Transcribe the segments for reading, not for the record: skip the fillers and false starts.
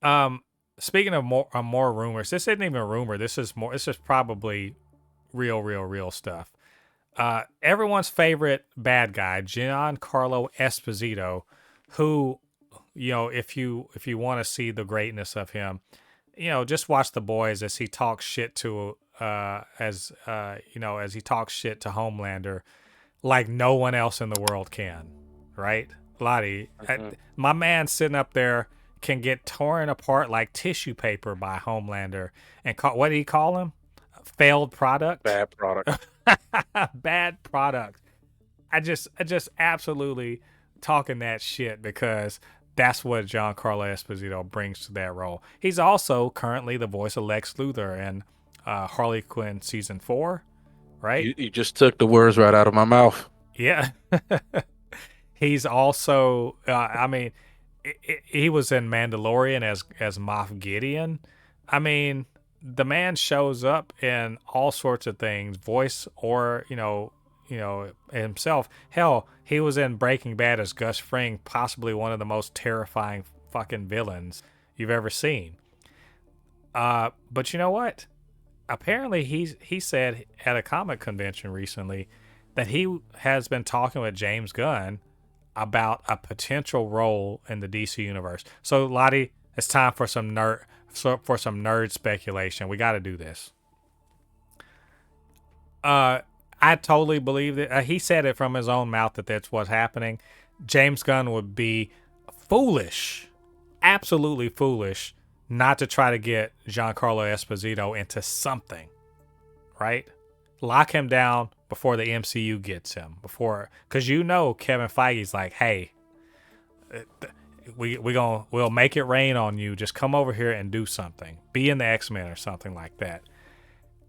Um, speaking of more rumors, this isn't even a rumor. This is more. This is probably real stuff. Everyone's favorite bad guy, Giancarlo Esposito, who, if you want to see the greatness of him, just watch The Boys as he talks shit to as he talks shit to Homelander like no one else in the world can, right? Ladi, my man sitting up there can get torn apart like tissue paper by Homelander and what did he call him? Failed product? Bad product. Bad product. I just absolutely talking that shit because that's what Giancarlo Esposito brings to that role. He's also currently the voice of Lex Luthor in Harley Quinn season 4, right? You just took the words right out of my mouth. Yeah. He's also, he was in Mandalorian as Moff Gideon. I mean, the man shows up in all sorts of things, voice or himself. Hell, he was in Breaking Bad as Gus Fring, possibly one of the most terrifying fucking villains you've ever seen. But you know what? Apparently, he said at a comic convention recently that he has been talking with James Gunn about a potential role in the DC universe. So, Lottie, it's time for some nerd speculation. We got to do this. I totally believe that he said it from his own mouth that that's what's happening. James Gunn would be foolish, absolutely foolish, not to try to get Giancarlo Esposito into something, right? Lock him down before the MCU gets him. Because Kevin Feige's like, hey, we'll make it rain on you. Just come over here and do something. Be in the X-Men or something like that.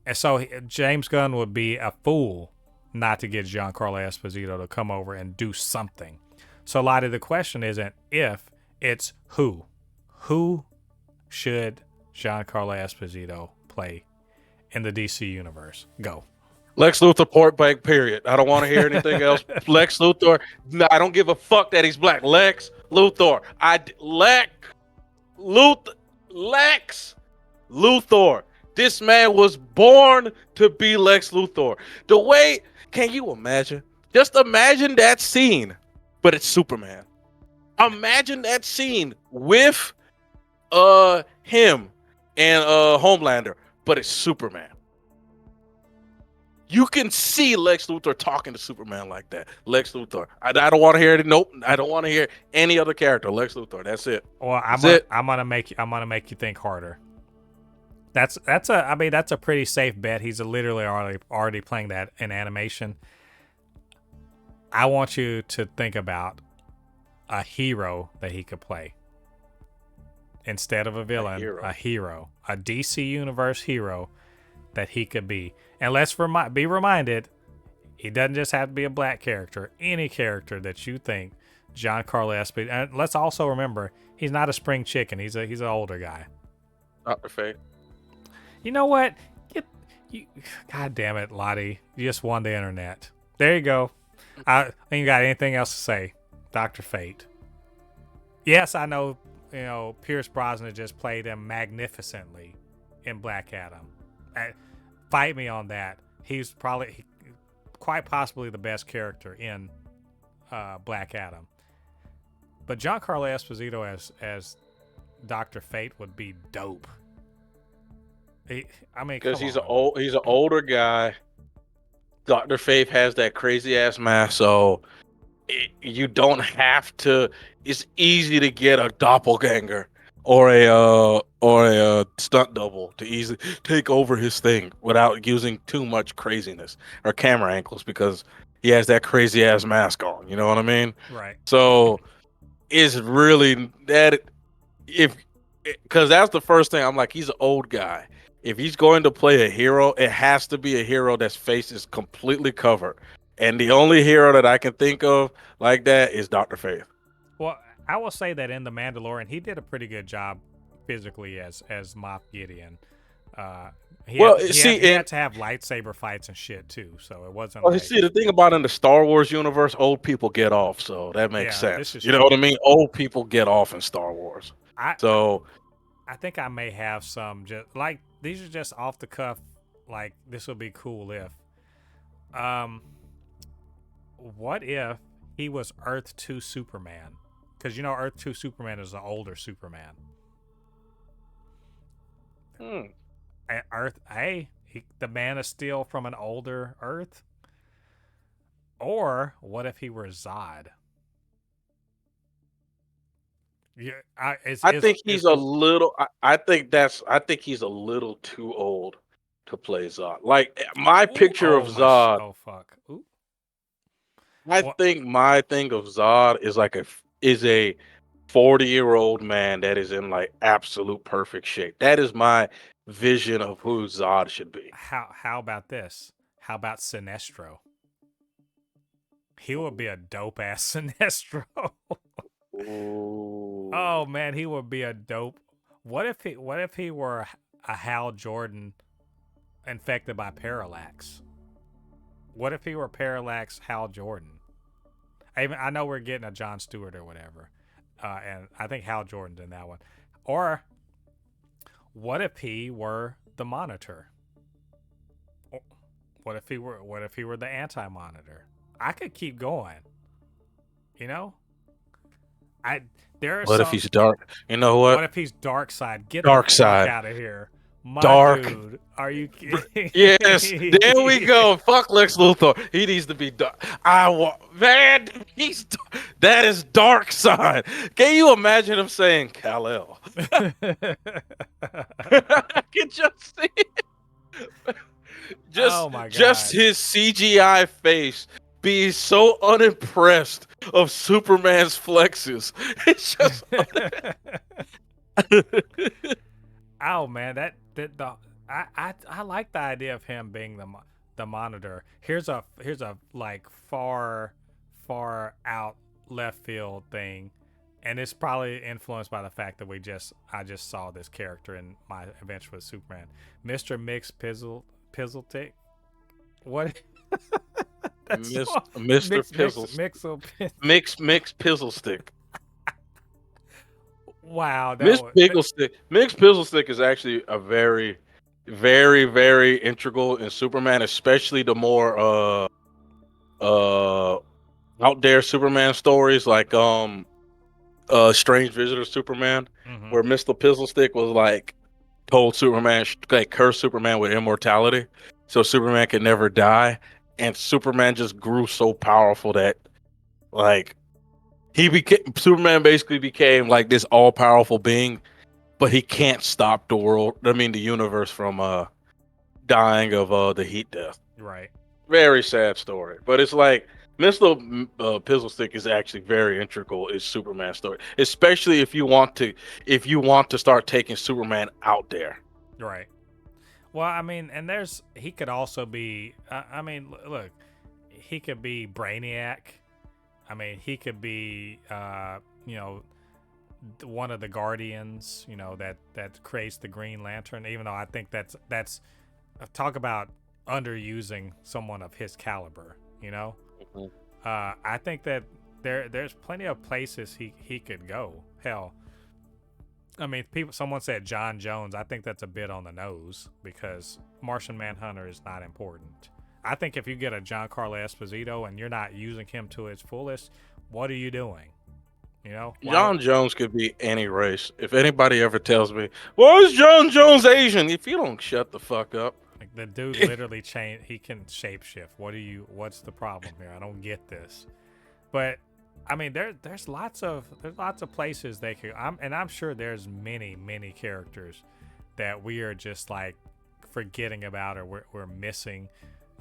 And so James Gunn would be a fool not to get Giancarlo Esposito to come over and do something. So, Lottie, the question isn't if, it's who. Who should Giancarlo Esposito play in the DC universe? Go. Lex Luthor, point blank, period. I don't want to hear anything else. Lex Luthor. No, I don't give a fuck that he's black. Lex Luthor. Lex Luthor. This man was born to be Lex Luthor. The way, can you imagine? Just imagine that scene, but it's Superman. Imagine that scene with him and Homelander, but it's Superman. You can see Lex Luthor talking to Superman like that. Lex Luthor. I don't want to hear it. Nope. I don't want to hear any other character. Lex Luthor. That's it. Well, I'm gonna make you think harder. That's a pretty safe bet. He's literally already playing that in animation. I want you to think about a hero that he could play instead of a villain. A hero, a DC Universe hero that he could be. And let's be reminded, he doesn't just have to be a black character. Any character that you think Giancarlo Esposito. And let's also remember, he's not a spring chicken. He's an older guy. Dr. Fate. You know what? God damn it, Lottie. You just won the internet. There you go. I ain't got anything else to say. Dr. Fate. Yes, I know, Pierce Brosnan just played him magnificently in Black Adam. Fight me on that. He's probably quite possibly the best character in Black Adam. But Giancarlo Esposito as Dr. Fate would be dope. Because he's an older guy. Dr. Fate has that crazy ass mask, so you don't have to. It's easy to get a doppelganger or a stunt double to easily take over his thing without using too much craziness or camera angles because he has that crazy ass mask on. You know what I mean? Right. So it's really that because that's the first thing I'm like, he's an old guy. If he's going to play a hero, it has to be a hero that's face is completely covered. And the only hero that I can think of like that is Dr. Fate. Well, I will say that in The Mandalorian, he did a pretty good job physically as Moff Gideon. He had to have lightsaber fights and shit too, so it wasn't. Well, see, the thing about in the Star Wars universe, old people get off, so that makes sense. You know what I mean? Old people get off in Star Wars. I think I may have some just like these are just off the cuff. Like this would be cool if. Um, what if he was Earth 2 Superman? Because you know Earth 2 Superman is an older Superman. Hmm. Earth, hey, the Man of Steel from an older Earth. Or what if he were Zod? Yeah, I think he's a little. I think he's a little too old to play Zod. Like my Ooh, picture of Zod. oh fuck. Ooh. I What? think my thing of Zod is like a 40-year-old man that is in like absolute perfect shape. That is my vision of who Zod should be. How about this? How about Sinestro? He would be a dope ass Sinestro. Ooh. Oh man, he would be a dope. What if he were a Hal Jordan infected by Parallax? What if he were Parallax Hal Jordan? I know we're getting a John Stewart or whatever, and I think Hal Jordan's in that one. Or what if he were the Monitor? What if he were the Anti-Monitor? I could keep going. You know, I there are What if some. he's dark? You know What what? if he's Dark Side? Get the Dark fuck side. out of here, my Dark. dude. Are you kidding? Yes, there we go. Fuck Lex Luthor. He needs to be dark. Man, that is Dark Side. Can you imagine him saying Kal-El? I can just see it. Oh my Just god. his CGI face being so unimpressed of Superman's flexes. It's just Oh man, that the I like the idea of him being the Monitor. Here's a like far out left field thing, and it's probably influenced by the fact that I just saw this character in my adventure with Superman, Mister Pizzletick. What? That's Mr. Pizzles. Mixel. Mix Pizzle Stick. Wow, Miss Pigglestick. Mix Pizzlestick is actually a very, very, very integral in Superman, especially the more uh out there Superman stories like Strange Visitor Superman, mm-hmm. where Mr. Pizzlestick was like told Superman like cursed Superman with immortality, so Superman could never die, and Superman just grew so powerful that like Superman basically became like this all powerful being, but he can't stop the world. I mean, the universe from dying of the heat death. Right. Very sad story, but it's like Mr. Pizzlestick is actually very integral in Superman's story, especially if you want to start taking Superman out there. Right. Well, I mean, and he could also be. I mean, look, he could be Brainiac. I mean, he could be, you know, one of the Guardians. You know that creates the Green Lantern. Even though I think that's talk about underusing someone of his caliber. You know, Mhm. I think that there's plenty of places he could go. Hell, I mean, someone said John Jones. I think that's a bit on the nose because Martian Manhunter is not important. I think if you get a Giancarlo Esposito and you're not using him to its fullest, what are you doing? You know, John Jones could be any race. If anybody ever tells me, "Why is John Jones Asian?" If you don't shut the fuck up, like the dude literally change. He can shapeshift. What's the problem here? I don't get this. But I mean, there's lots of places they could. I'm sure there's many characters that we are just like forgetting about or we're missing.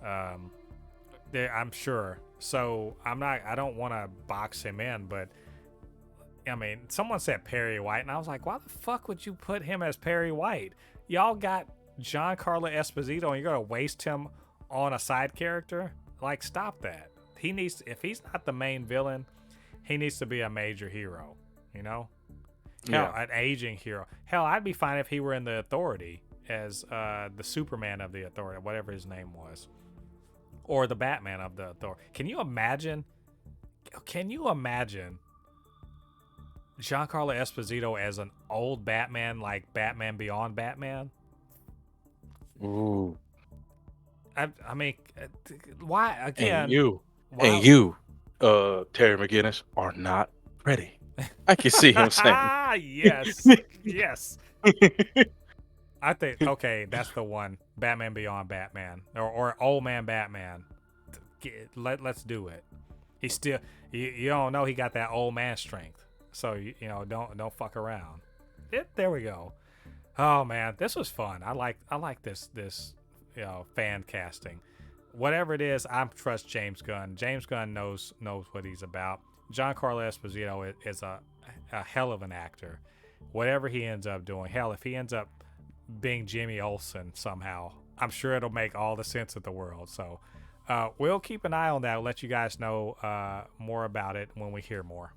I'm sure. So I don't want to box him in, but I mean, someone said Perry White, and I was like, why the fuck would you put him as Perry White? Y'all got Giancarlo Esposito, and you're gonna waste him on a side character? Like, stop that. If he's not the main villain, he needs to be a major hero. You know, hell, an aging hero. Hell, I'd be fine if he were in the Authority as the Superman of the Authority, whatever his name was, or the Batman of the Authority. Can you imagine? Giancarlo Esposito as an old Batman, like Batman Beyond Batman. Ooh. I mean, why And again? you, Why? Terry McGinnis, are not ready. I can see him saying. Yes, yes. I think okay, that's the one. Batman Beyond Batman, or Old Man Batman. Let's do it. He still, you don't know he got that old man strength. So you know, don't fuck around. There we go. Oh man, this was fun. I like this fan casting. Whatever it is, I trust James Gunn. James Gunn knows what he's about. Giancarlo Esposito is a hell of an actor. Whatever he ends up doing, hell, if he ends up being Jimmy Olsen somehow, I'm sure it'll make all the sense of the world. So we'll keep an eye on that. We'll let you guys know more about it when we hear more.